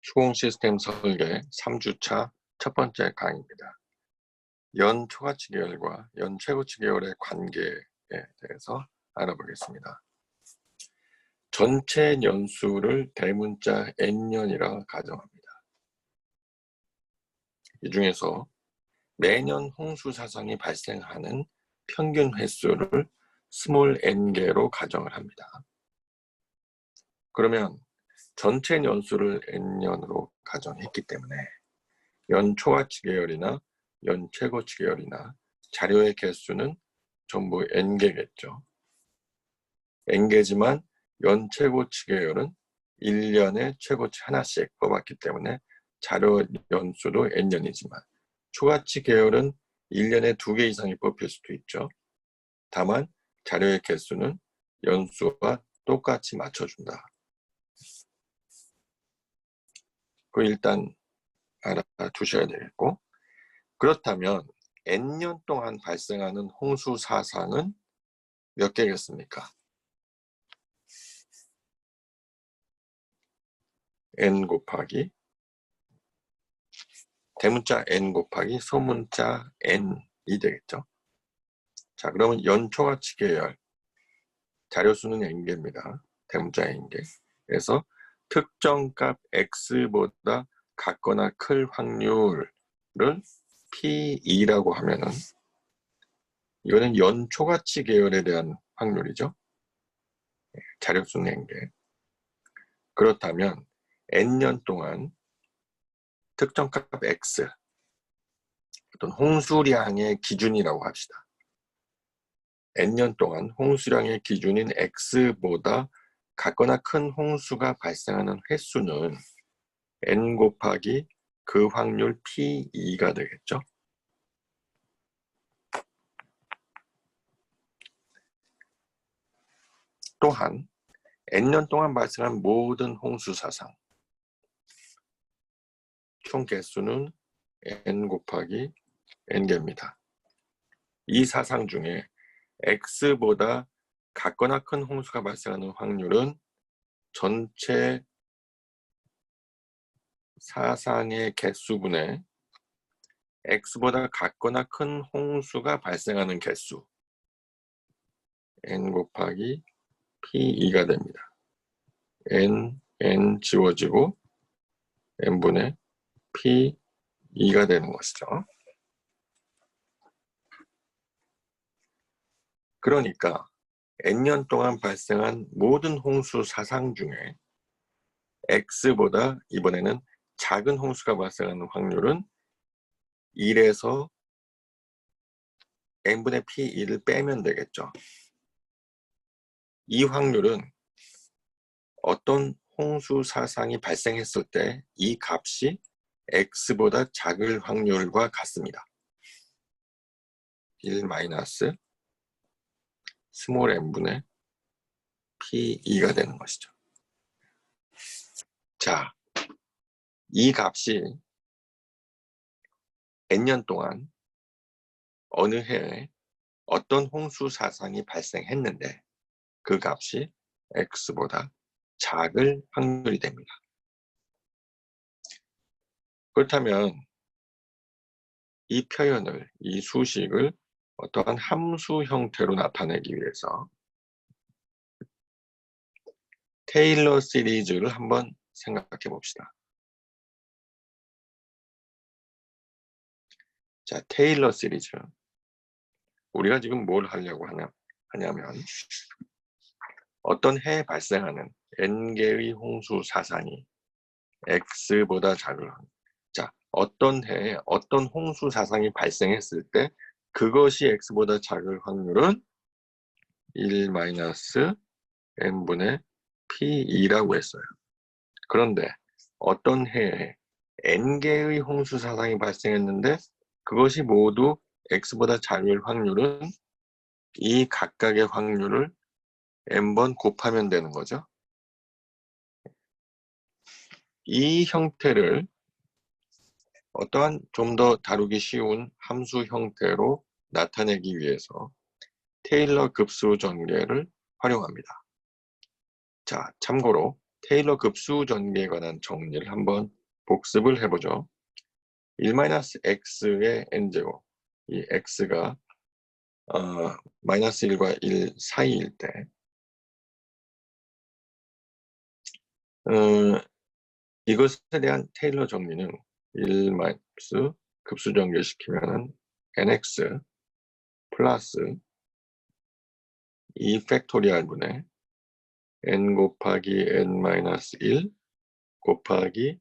수공 시스템 설계 3주차 첫 번째 강의입니다. 연 초가치 계열과 연 최고치 계열의 관계에 대해서 알아보겠습니다. 전체 연수를 대문자 n년이라 가정합니다. 이 중에서 매년 홍수 사상이 발생하는 평균 횟수를 스몰 n개로 가정을 합니다. 그러면 전체 연수를 n년으로 가정했기 때문에 연 초가치 계열이나 연 최고치 계열이나 자료의 개수는 전부 n개겠죠. n개지만 연 최고치 계열은 1년에 최고치 하나씩 뽑았기 때문에 자료 연수도 n년이지만 초가치 계열은 1년에 2개 이상이 뽑힐 수도 있죠. 다만 자료의 개수는 연수와 똑같이 맞춰준다. 그 일단 알아두셔야 되겠고, 그렇다면 n년 동안 발생하는 홍수 사상은 몇 개겠습니까? n 곱하기 대문자 n 곱하기 소문자 n이 되겠죠. 자, 그러면 연초가치 계열 자료수는 n개입니다. 대문자 n개. 그래서 특정 값 x보다 같거나 클 확률을 P2라고 하면은 이거는 연초가치 계열에 대한 확률이죠. 자료수는 n개. 그렇다면 n년 동안 특정 값 x, 어떤 홍수량의 기준이라고 합시다. n년 동안 홍수량의 기준인 x보다 같거나 큰 홍수가 발생하는 횟수는 n 곱하기 그 확률 P2가 되겠죠. 또한 n년 동안 발생한 모든 홍수 사상 총 개수는 n 곱하기 n개입니다. 이 사상 중에 x보다 같거나 큰 홍수가 발생하는 확률은 전체 사상의 개수분의 x보다 같거나 큰 홍수가 발생하는 개수 n 곱하기 P2가 됩니다. n 지워지고 n분의 P2가 되는 것이죠. 그러니까 n년 동안 발생한 모든 홍수 사상 중에 x보다 이번에는 작은 홍수가 발생하는 확률은 1에서 n분의 P2를 빼면 되겠죠. 이 확률은 어떤 홍수 사상이 발생했을 때 이 값이 x보다 작을 확률과 같습니다. 1 마이너스 스몰 n분의 P2가 되는 것이죠. 자, 이 값이 n년 동안 어느 해에 어떤 홍수 사상이 발생했는데 그 값이 x보다 작을 확률이 됩니다. 그렇다면 이 표현을, 이 수식을 어떠한 함수 형태로 나타내기 위해서 테일러 시리즈를 한번 생각해 봅시다. 자, 테일러 시리즈. 우리가 지금 뭘 하려고 하냐면 어떤 해에 발생하는 n개의 홍수 사상이 x보다 작을 확률. 자, 어떤 해에 어떤 홍수 사상이 발생했을 때 그것이 x보다 작을 확률은 1 마이너스 n분의 P2라고 했어요. 그런데 어떤 해에 n개의 홍수 사상이 발생했는데 그것이 모두 x보다 작을 확률은 이 각각의 확률을 n번 곱하면 되는 거죠. 이 형태를 어떠한 좀 더 다루기 쉬운 함수 형태로 나타내기 위해서 테일러 급수 전개를 활용합니다. 자, 참고로 테일러 급수 전개에 관한 정리를 한번 복습을 해보죠. 1-x의 n제곱, 이 x가 마이너스 1과 1 사이일 때 이것에 대한 테일러 정리는 1 마이너스 급수 정리시키면 nx 플러스 2 팩토리얼 분의 n 곱하기 n 마이너스 1 곱하기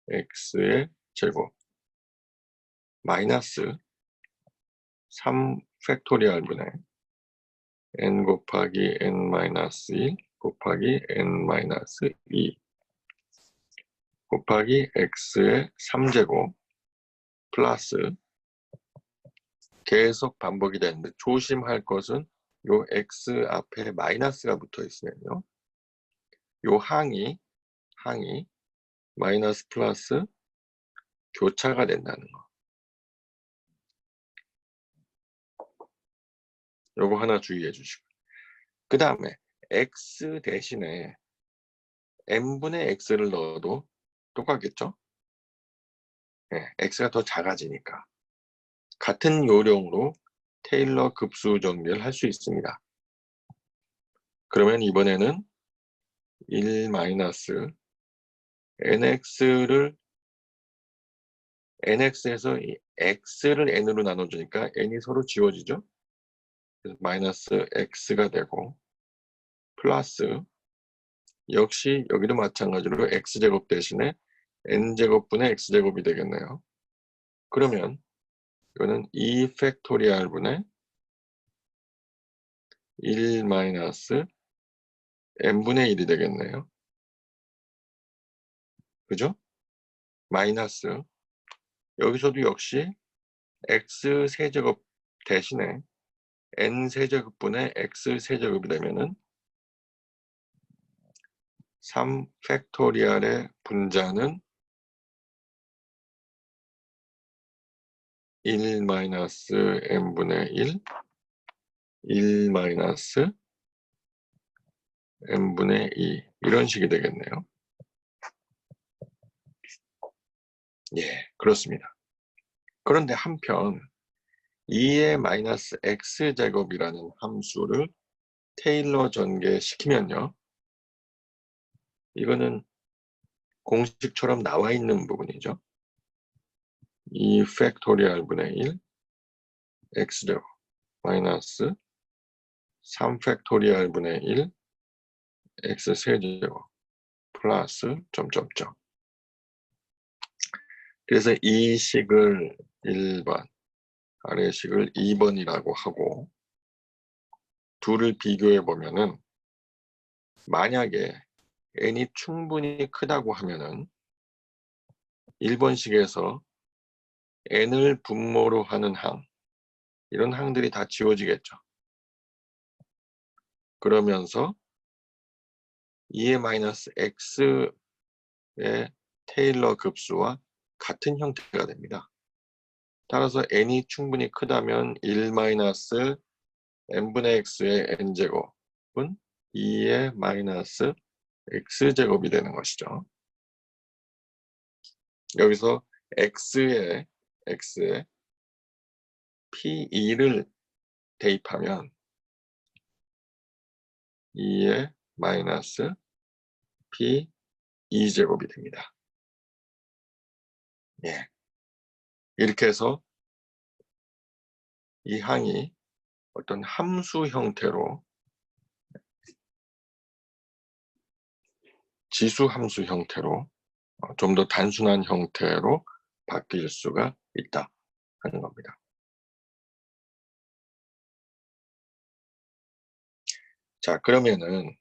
x의 제곱 마이너스 3 팩토리얼 분의 n 곱하기 n 마이너스 1 곱하기 n 마이너스 2 곱하기 x의 3제곱 플러스 계속 반복이 되는데 조심할 것은 요 x 앞에 마이너스가 붙어 있으면요. 요 항이 마이너스 플러스 교차가 된다는 거. 요거 하나 주의해 주시고. 그 다음에 x 대신에 n분의 x를 넣어도 똑같겠죠? 네, x가 더 작아지니까. 같은 요령으로 테일러 급수 정리를 할 수 있습니다. 그러면 이번에는 1 마이너스 nx에서 이 x를 n으로 나눠주니까 n이 서로 지워지죠? 그래서 마이너스 x가 되고 플러스 역시 여기도 마찬가지로 x제곱 대신에 n제곱분의 x제곱이 되겠네요. 그러면 이거는 2 팩토리얼 분의 1 마이너스 n분의 1이 되겠네요. 그죠? 마이너스 여기서도 역시 x 세제곱 대신에 n 세제곱분의 x 세제곱이 되면은 3 팩토리얼의 분자는 1 마이너스 n분의 1 마이너스 n분의 2 이런 식이 되겠네요. 예, 그렇습니다. 그런데 한편 2의 마이너스 x제곱이라는 함수를 테일러 전개시키면요. 이거는 공식처럼 나와 있는 부분이죠. 2 팩토리얼 분의 1 x제곱 마이너스 3 팩토리얼 분의 1 x 세제곱 플러스 점점점. 그래서 이 식을 1번, 아래 식을 2번이라고 하고 둘을 비교해 보면은 만약에 n이 충분히 크다고 하면은 1번식에서 n을 분모로 하는 항, 이런 항들이 다 지워지겠죠. 그러면서 2의 마이너스 x의 테일러 급수와 같은 형태가 됩니다. 따라서 n이 충분히 크다면 1 마이너스 n분의 x의 n제곱은 2의 마이너스 x제곱이 되는 것이죠. 여기서 x에 p2를 대입하면 2의 마이너스 p2제곱이 됩니다. 예. 이렇게 해서 이 항이 어떤 함수 형태로 지수 함수 형태로 좀 더 단순한 형태로 바뀔 수가 있다 하는 겁니다. 자, 그러면은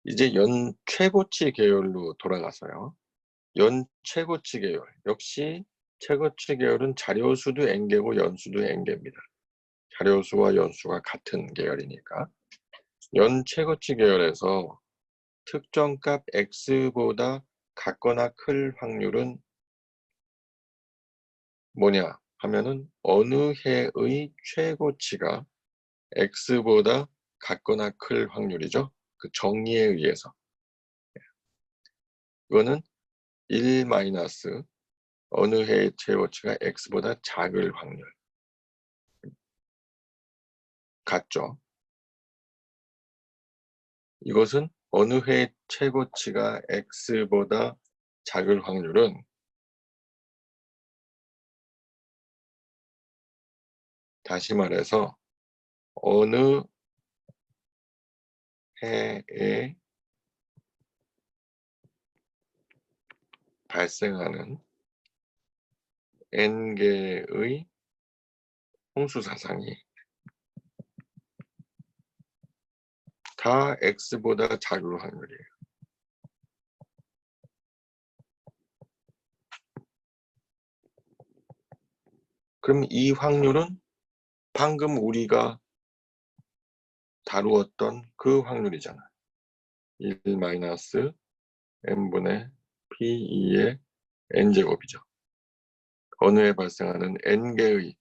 이제 연 최고치 계열로 돌아가서요. 연 최고치 계열 역시 최고치 계열은 자료수도 n개고 연수도 n개입니다. 자료수와 연수가 같은 계열이니까 연 최고치 계열에서 특정 값 x보다 같거나 클 확률은 뭐냐 하면은 어느 해의 최고치가 x보다 같거나 클 확률이죠. 그 정의에 의해서. 이거는 1 마이너스 어느 해의 최고치가 x보다 작을 확률. 같죠? 이것은 어느 해의 최고치가 x보다 작을 확률은 다시 말해서 어느 해에 발생하는 n개의 홍수 사상이 다 x보다 작을 확률이에요. 그럼 이 확률은 방금 우리가 다루었던 그 확률이잖아. 1 마이너스 n분의 p2의 n제곱이죠. 어느 해 발생하는 n개의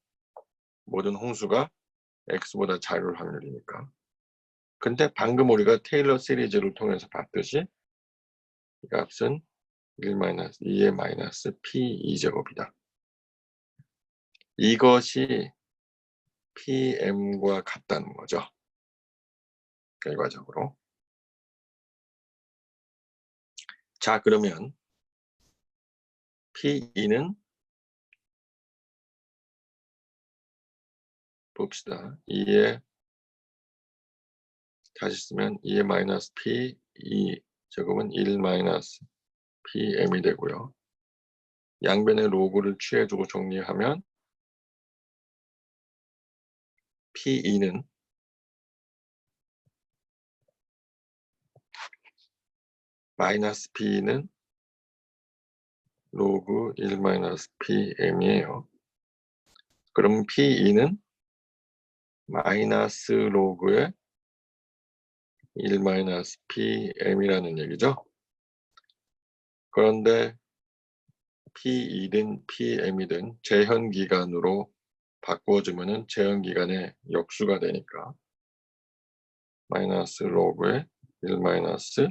모든 홍수가 x보다 작을 확률이니까. 근데 방금 우리가 테일러 시리즈를 통해서 봤듯이 이 값은 1 마이너스 2의 마이너스 p2제곱이다. 이것이 PM과 같다는 거죠. 결과적으로. 자, 그러면 P2는 봅시다. 2에 다시 쓰면 2의 마이너스 P2 제곱은 1 마이너스 PM이 되고요. 양변의 로그를 취해주고 정리하면 P2는 마이너스 P는 로그 1 마이너스 PM이에요. 그럼 P2는 마이너스 로그의 1 마이너스 PM이라는 얘기죠. 그런데 P2든 PM이든 제현기간으로 바꾸어주면은 제현기간의 역수가 되니까 마이너스 로그의 1 마이너스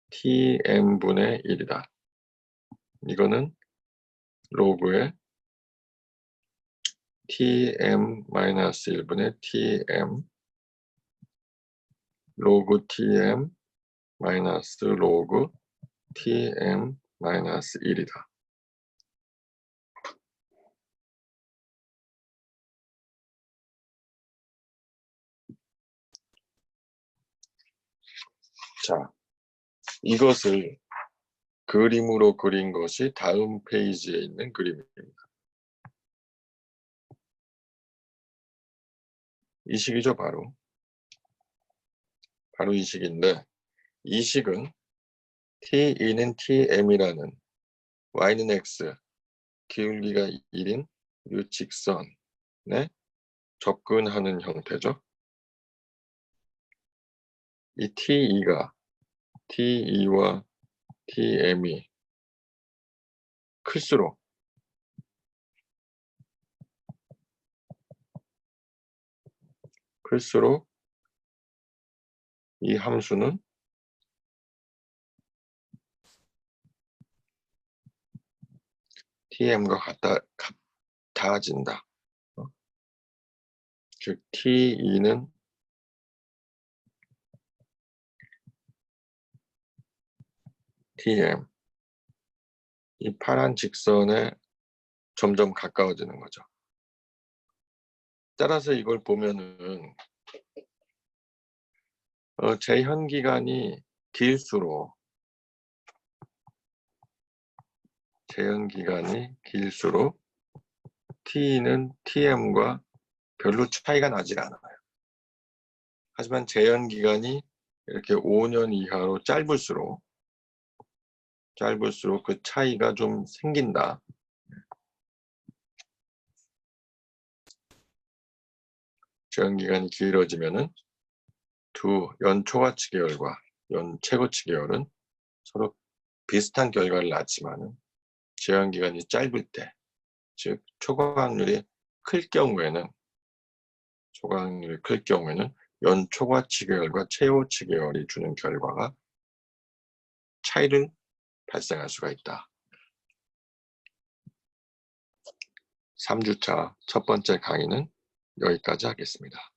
TM분의 1이다. 이거는 로그의 TM 마이너스 1분의 TM 로그 TM 마이너스 로그 TM 마이너스 1이다. 자, 이것을 그림으로 그린 것이 다음 페이지에 있는 그림입니다. 이 식이죠, 바로. 바로 이 식인데, 이 식은 T2는 TM이라는 Y는 X, 기울기가 1인 유직선에 접근하는 형태죠. 이 T2가 T2와 TM이 클수록 이 함수는 TM과 같아진다. 즉 T2는 TM, 이 파란 직선에 점점 가까워지는 거죠. 따라서 이걸 보면은 제현기간이 길수록 T는 TM과 별로 차이가 나질 않아요. 하지만 제한기간이 이렇게 5년 이하로 짧을수록 그 차이가 좀 생긴다. 제한기간이 길어지면은 두 연초과치 계열과 연최고치 계열은 서로 비슷한 결과를 낳지만은 제한기간이 짧을 때, 즉 초과확률이 클 경우에는 연초과치 계열과 최고치 계열이 주는 결과가 차이를 발생할 수가 있다. 3주차 첫 번째 강의는 여기까지 하겠습니다.